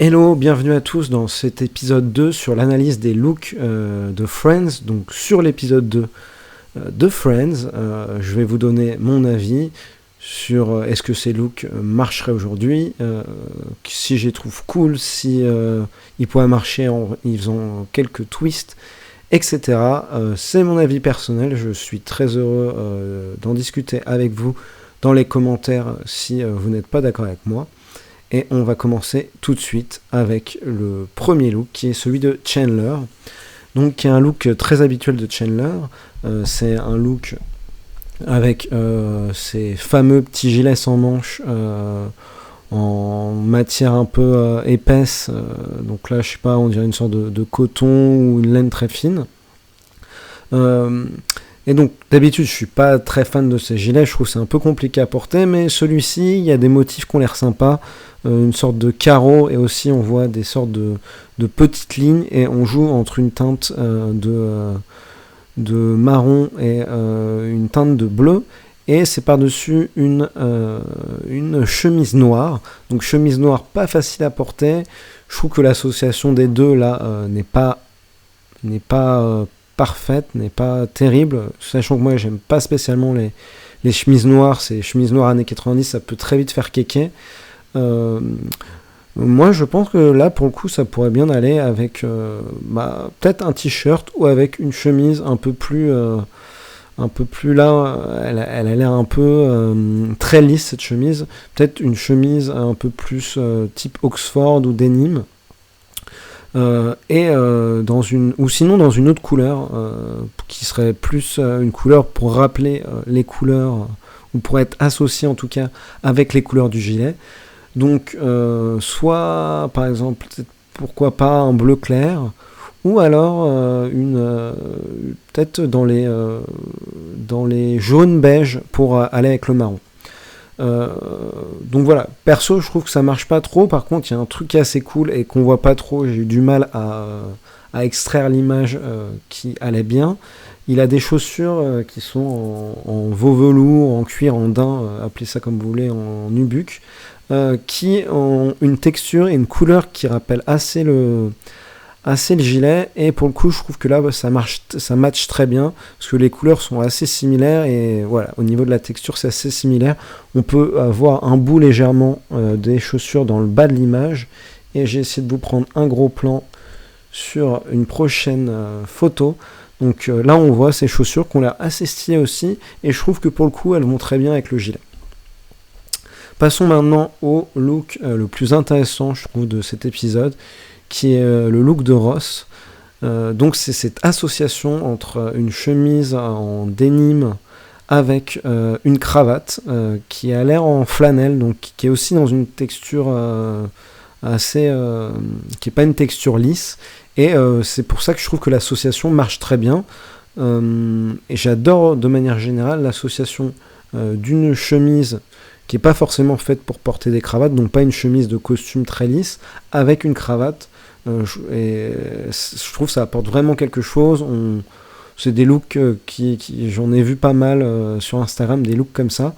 Hello, bienvenue à tous dans cet épisode 2 sur l'analyse des looks de Friends. Donc sur l'épisode 2 de Friends, je vais vous donner mon avis sur est-ce que ces looks marcheraient aujourd'hui, si je les trouve cool, si ils pourraient marcher en y faisant quelques twists, etc. C'est mon avis personnel, je suis très heureux d'en discuter avec vous dans les commentaires si vous n'êtes pas d'accord avec moi. Et on va commencer tout de suite avec le premier look qui est celui de Chandler. Donc qui est un look très habituel de Chandler. C'est un look avec ces fameux petits gilets sans manches en matière un peu épaisse. Donc là, je sais pas, on dirait une sorte de coton ou une laine très fine. Et donc, d'habitude, je suis pas très fan de ces gilets, je trouve que c'est un peu compliqué à porter, mais celui-ci, il y a des motifs qui ont l'air sympas, une sorte de carreau, et aussi on voit des sortes de petites lignes, et on joue entre une teinte de marron et une teinte de bleu, et c'est par-dessus une chemise noire, donc chemise noire pas facile à porter, je trouve que l'association des deux, là, n'est pas parfaite, n'est pas terrible, sachant que moi j'aime pas spécialement les chemises noires, ces chemises noires années 90, ça peut très vite faire kéké. Moi je pense que là pour le coup ça pourrait bien aller avec peut-être un t-shirt ou avec une chemise un peu plus là, elle a l'air un peu très lisse cette chemise, peut-être une chemise un peu plus type Oxford ou denim. Dans ou sinon dans une autre couleur qui serait plus une couleur pour rappeler les couleurs ou pour être associé en tout cas avec les couleurs du gilet. Donc soit par exemple pourquoi pas un bleu clair ou alors peut-être dans les jaunes beige pour aller avec le marron. Donc voilà, perso je trouve que ça marche pas trop, par contre il y a un truc qui est assez cool et qu'on voit pas trop, j'ai eu du mal à extraire l'image qui allait bien. Il a des chaussures qui sont en veau velours, en cuir, en daim, appelez ça comme vous voulez, en nubuck, qui ont une texture et une couleur qui rappellent assez le gilet, et pour le coup je trouve que là ça match très bien parce que les couleurs sont assez similaires et voilà, au niveau de la texture c'est assez similaire. On peut avoir un bout légèrement des chaussures dans le bas de l'image, et j'ai essayé de vous prendre un gros plan sur une prochaine photo. Donc là on voit ces chaussures qui ont l'air assez stylées aussi, et je trouve que pour le coup elles vont très bien avec le gilet. Passons maintenant au look le plus intéressant je trouve de cet épisode, qui est le look de Ross. Donc c'est cette association entre une chemise en denim avec une cravate qui a l'air en flanelle, donc qui est aussi dans une texture assez qui est pas une texture lisse, et c'est pour ça que je trouve que l'association marche très bien, et j'adore de manière générale l'association d'une chemise qui est pas forcément faite pour porter des cravates, donc pas une chemise de costume très lisse avec une cravate. Je trouve que ça apporte vraiment quelque chose. C'est des looks qui j'en ai vu pas mal sur Instagram, des looks comme ça,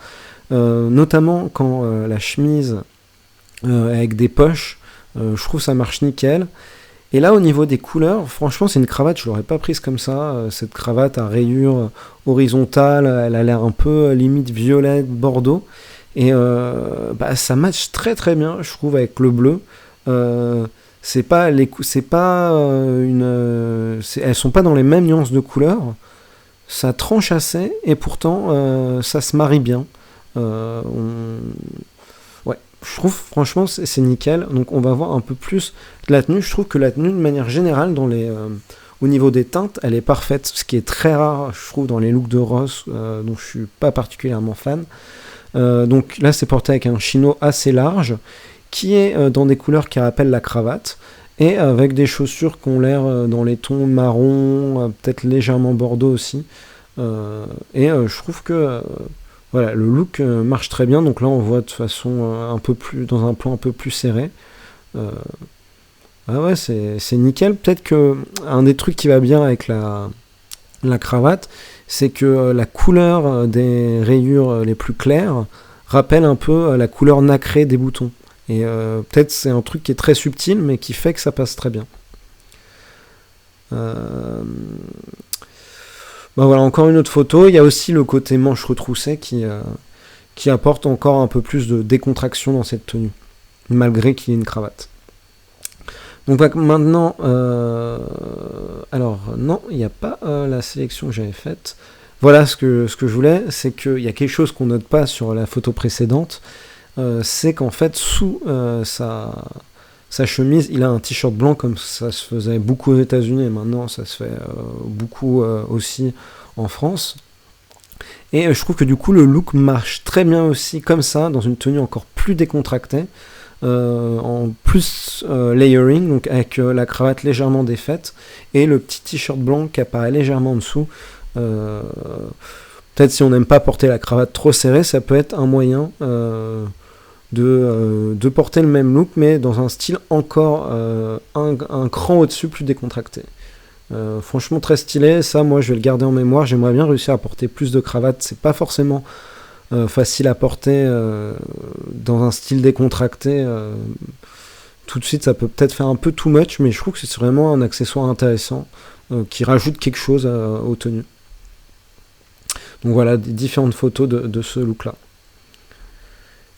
notamment quand la chemise avec des poches, je trouve ça marche nickel. Et là au niveau des couleurs, franchement c'est une cravate, je l'aurais pas prise comme ça, cette cravate à rayures horizontales, elle a l'air un peu limite violette, bordeaux, et ça match très très bien je trouve avec le bleu. Elles sont pas dans les mêmes nuances de couleurs, ça tranche assez, et pourtant ça se marie bien. Ouais, je trouve franchement c'est nickel. Donc on va voir un peu plus de la tenue. Je trouve que la tenue de manière générale au niveau des teintes elle est parfaite, ce qui est très rare je trouve dans les looks de Ross, dont je suis pas particulièrement fan. Donc là c'est porté avec un chino assez large qui est dans des couleurs qui rappellent la cravate, et avec des chaussures qui ont l'air dans les tons marron, peut-être légèrement bordeaux aussi. Je trouve que voilà, le look marche très bien. Donc là on voit de façon un peu plus dans un plan un peu plus serré. Ah ouais, c'est nickel. Peut-être que un des trucs qui va bien avec la cravate, c'est que la couleur des rayures les plus claires rappelle un peu la couleur nacrée des boutons. Et peut-être c'est un truc qui est très subtil, mais qui fait que ça passe très bien. Voilà, encore une autre photo. Il y a aussi le côté manche retroussée qui apporte encore un peu plus de décontraction dans cette tenue, malgré qu'il y ait une cravate. Donc maintenant, alors non, il n'y a pas la sélection que j'avais faite. Voilà ce que je voulais, c'est qu'il y a quelque chose qu'on note pas sur la photo précédente, c'est qu'en fait sous sa chemise, il a un t-shirt blanc comme ça se faisait beaucoup aux États-Unis et maintenant ça se fait beaucoup aussi en France. Et je trouve que du coup le look marche très bien aussi comme ça, dans une tenue encore plus décontractée, en plus layering, donc avec la cravate légèrement défaite et le petit t-shirt blanc qui apparaît légèrement en dessous. Peut-être si on n'aime pas porter la cravate trop serrée, ça peut être un moyen de porter le même look, mais dans un style encore un cran au-dessus, plus décontracté. Franchement très stylé, ça moi je vais le garder en mémoire. J'aimerais bien réussir à porter plus de cravates, c'est pas forcément facile à porter dans un style décontracté. Tout de suite ça peut peut-être faire un peu too much, mais je trouve que c'est vraiment un accessoire intéressant qui rajoute quelque chose aux tenues. Donc voilà, des différentes photos de ce look là.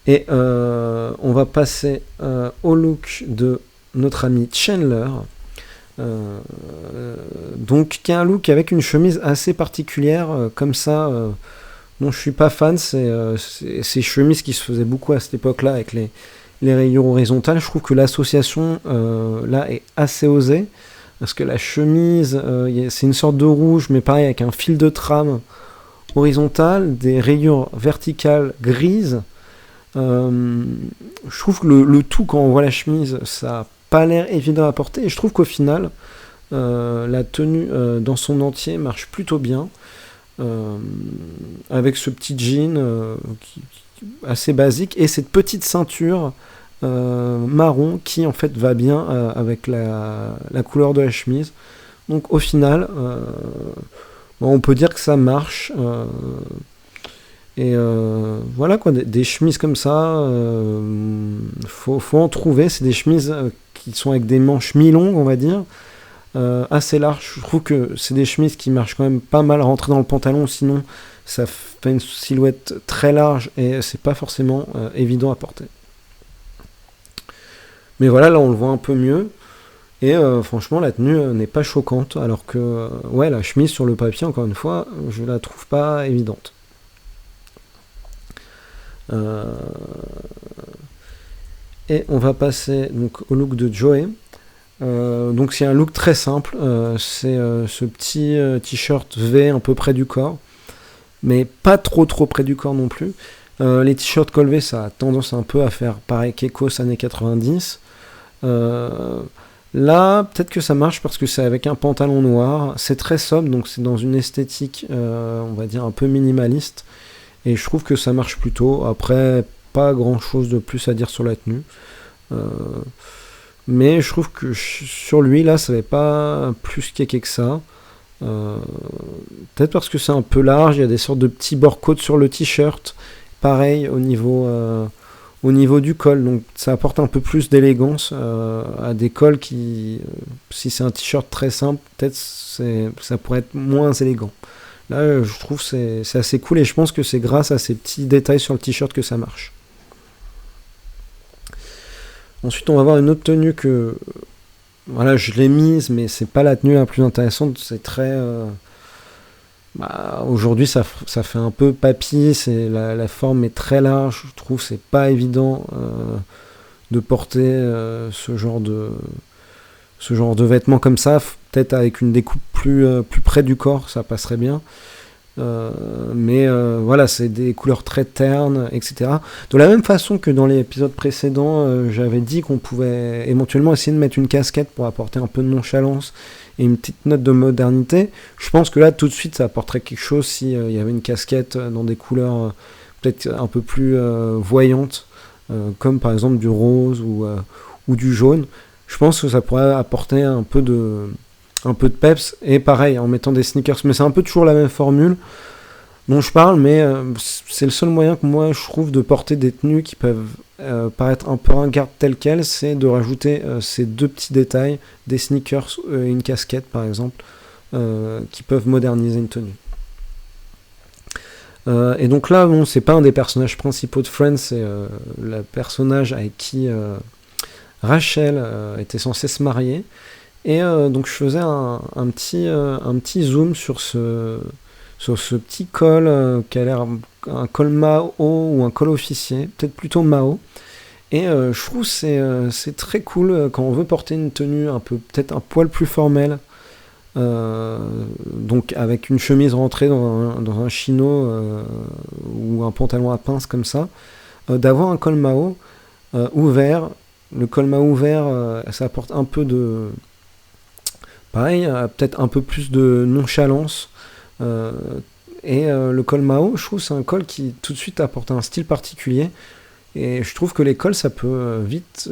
Et on va passer au look de notre ami Chandler. Donc qui a un look avec une chemise assez particulière comme ça, dont je suis pas fan. C'est ces chemises qui se faisaient beaucoup à cette époque là avec les rayures horizontales. Je trouve que l'association là est assez osée, parce que la chemise c'est une sorte de rouge, mais pareil avec un fil de trame horizontal, des rayures verticales grises. Je trouve que le tout, quand on voit la chemise, ça n'a pas l'air évident à porter, et je trouve qu'au final la tenue dans son entier marche plutôt bien, avec ce petit jean assez basique et cette petite ceinture marron qui en fait va bien avec la couleur de la chemise. Donc au final on peut dire que ça marche. Et voilà quoi, des chemises comme ça, faut en trouver. C'est des chemises qui sont avec des manches mi-longues, on va dire, assez larges. Je trouve que c'est des chemises qui marchent quand même pas mal à rentrer dans le pantalon, sinon ça fait une silhouette très large et c'est pas forcément évident à porter. Mais voilà, là on le voit un peu mieux. Et franchement, la tenue n'est pas choquante, alors que ouais, la chemise sur le papier, encore une fois, je la trouve pas évidente. Et on va passer donc au look de Joey. Donc c'est un look très simple, c'est ce petit t-shirt V un peu près du corps, mais pas trop près du corps non plus. Les t-shirts col V, ça a tendance un peu à faire pareil qu'Ecos années 90. Là, peut-être que ça marche parce que c'est avec un pantalon noir, c'est très sobre, donc c'est dans une esthétique, on va dire, un peu minimaliste, et je trouve que ça marche plutôt. Après, pas grand-chose de plus à dire sur la tenue. Mais je trouve que sur lui, là, ça n'avait pas plus kéké que ça. Peut-être parce que c'est un peu large, il y a des sortes de petits bords-côtes sur le t-shirt. Pareil au niveau du col, donc ça apporte un peu plus d'élégance à des cols qui, si c'est un t-shirt très simple, peut-être ça pourrait être moins élégant. Là, je trouve que c'est assez cool, et je pense que c'est grâce à ces petits détails sur le t-shirt que ça marche. Ensuite, on va voir une autre tenue que, voilà, je l'ai mise, mais c'est pas la tenue la plus intéressante. C'est très, aujourd'hui, ça fait un peu papy. La forme est très large. Je trouve que c'est pas évident de porter ce genre de vêtements comme ça. Peut-être avec une découpe plus près du corps, ça passerait bien. Mais voilà, c'est des couleurs très ternes, etc. De la même façon que dans les épisodes précédents, j'avais dit qu'on pouvait éventuellement essayer de mettre une casquette pour apporter un peu de nonchalance et une petite note de modernité. Je pense que là, tout de suite, ça apporterait quelque chose si il y avait une casquette dans des couleurs peut-être un peu plus voyantes, comme par exemple du rose ou du jaune. Je pense que ça pourrait apporter un peu de peps, et pareil en mettant des sneakers, mais c'est un peu toujours la même formule dont je parle, mais c'est le seul moyen que moi je trouve de porter des tenues qui peuvent paraître un peu ringarde telle quelle, c'est de rajouter ces 2 petits détails, des sneakers et une casquette par exemple, qui peuvent moderniser une tenue. Et donc là, bon, c'est pas un des personnages principaux de Friends, c'est le personnage avec qui Rachel était censée se marier. Et donc je faisais un petit zoom sur ce petit col qui a l'air un col Mao ou un col officier, peut-être plutôt Mao. Et je trouve que c'est très cool quand on veut porter une tenue peut-être un poil plus formelle, donc avec une chemise rentrée dans un chino ou un pantalon à pince comme ça, d'avoir un col Mao ouvert. Le col Mao ouvert, ça apporte un peu de... Pareil, peut-être un peu plus de nonchalance. Le col Mao, je trouve c'est un col qui tout de suite apporte un style particulier. Et je trouve que les cols, ça peut vite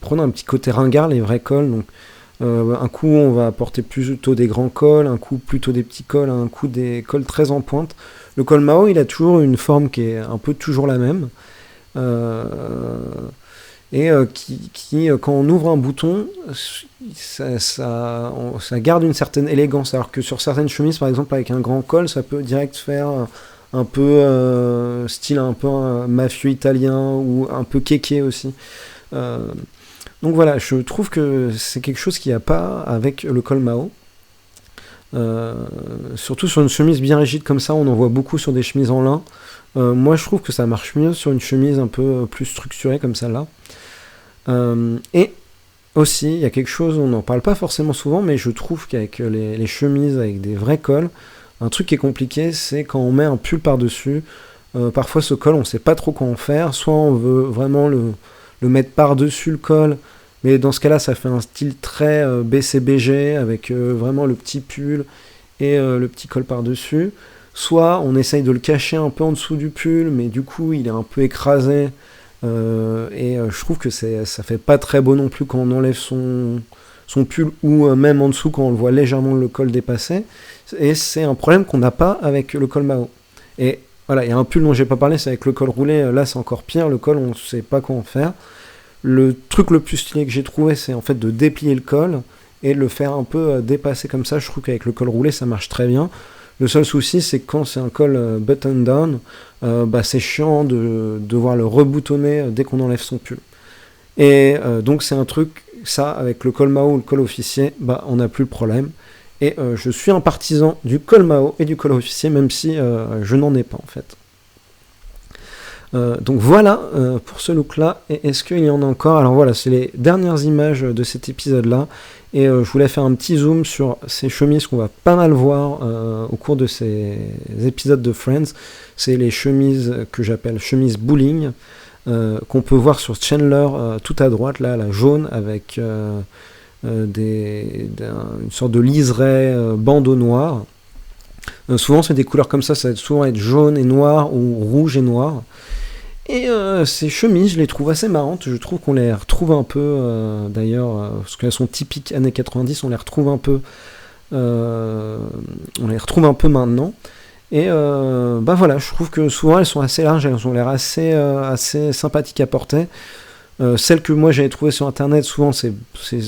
prendre un petit côté ringard, les vrais cols. Donc, un coup, on va porter plutôt des grands cols, un coup plutôt des petits cols, un coup des cols très en pointe. Le col Mao, il a toujours une forme qui est un peu toujours la même. Qui quand on ouvre un bouton, ça garde une certaine élégance. Alors que sur certaines chemises, par exemple, avec un grand col, ça peut direct faire un peu style un peu mafieux italien ou un peu kéké aussi. Donc voilà, je trouve que c'est quelque chose qu'il n'y a pas avec le col Mao. Surtout sur une chemise bien rigide comme ça, on en voit beaucoup sur des chemises en lin. Moi je trouve que ça marche mieux sur une chemise un peu plus structurée comme celle-là. Et aussi, il y a quelque chose, on n'en parle pas forcément souvent, mais je trouve qu'avec les chemises avec des vrais cols, un truc qui est compliqué, c'est quand on met un pull par-dessus. Parfois ce col, on ne sait pas trop quoi en faire. Soit on veut vraiment le mettre par-dessus le col, mais dans ce cas-là, ça fait un style très BCBG, avec vraiment le petit pull et le petit col par-dessus. Soit on essaye de le cacher un peu en dessous du pull, mais du coup, il est un peu écrasé. Je trouve que ça fait pas très beau non plus quand on enlève son pull ou même en dessous quand on le voit légèrement le col dépasser. Et c'est un problème qu'on n'a pas avec le col Mao. Et voilà, il y a un pull dont j'ai pas parlé, c'est avec le col roulé. Là, c'est encore pire. Le col, on sait pas quoi en faire. Le truc le plus stylé que j'ai trouvé, c'est en fait de déplier le col et de le faire un peu dépasser comme ça. Je trouve qu'avec le col roulé, ça marche très bien. Le seul souci, c'est que quand c'est un col button down, c'est chiant de devoir le reboutonner dès qu'on enlève son pull. Et donc c'est un truc, ça, avec le col Mao ou le col officier, on n'a plus le problème. Et je suis un partisan du col Mao et du col officier, même si je n'en ai pas en fait. Donc voilà pour ce look là. Et est-ce qu'il y en a encore? Alors voilà, c'est les dernières images de cet épisode là. Et je voulais faire un petit zoom sur ces chemises qu'on va pas mal voir au cours de ces épisodes de Friends. C'est les chemises que j'appelle chemises bowling, qu'on peut voir sur Chandler tout à droite, là, la jaune avec une sorte de liseré bandeau noir. Souvent c'est des couleurs comme ça va souvent être jaune et noir ou rouge et noir. Et ces chemises, je les trouve assez marrantes. Je trouve qu'on les retrouve un peu, d'ailleurs, parce qu'elles sont typiques années 90, on les retrouve un peu maintenant. Et voilà, je trouve que souvent elles sont assez larges, elles ont l'air assez sympathiques à porter. Celles que moi j'avais trouvées sur internet, souvent c'est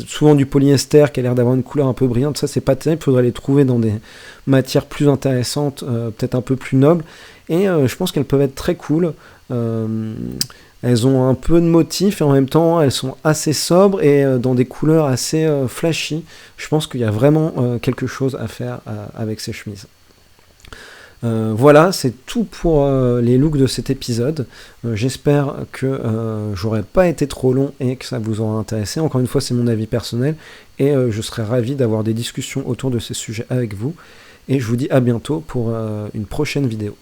souvent du polyester qui a l'air d'avoir une couleur un peu brillante. Ça c'est pas terrible, il faudrait les trouver dans des matières plus intéressantes, peut-être un peu plus nobles. Et je pense qu'elles peuvent être très cool. Elles ont un peu de motifs et en même temps elles sont assez sobres et dans des couleurs assez flashy. Je pense qu'il y a vraiment quelque chose à faire avec ces chemises. Voilà, c'est tout pour les looks de cet épisode. J'espère que j'aurais pas été trop long et que ça vous aura intéressé. Encore une fois, c'est mon avis personnel et je serais ravi d'avoir des discussions autour de ces sujets avec vous. Et je vous dis à bientôt pour une prochaine vidéo.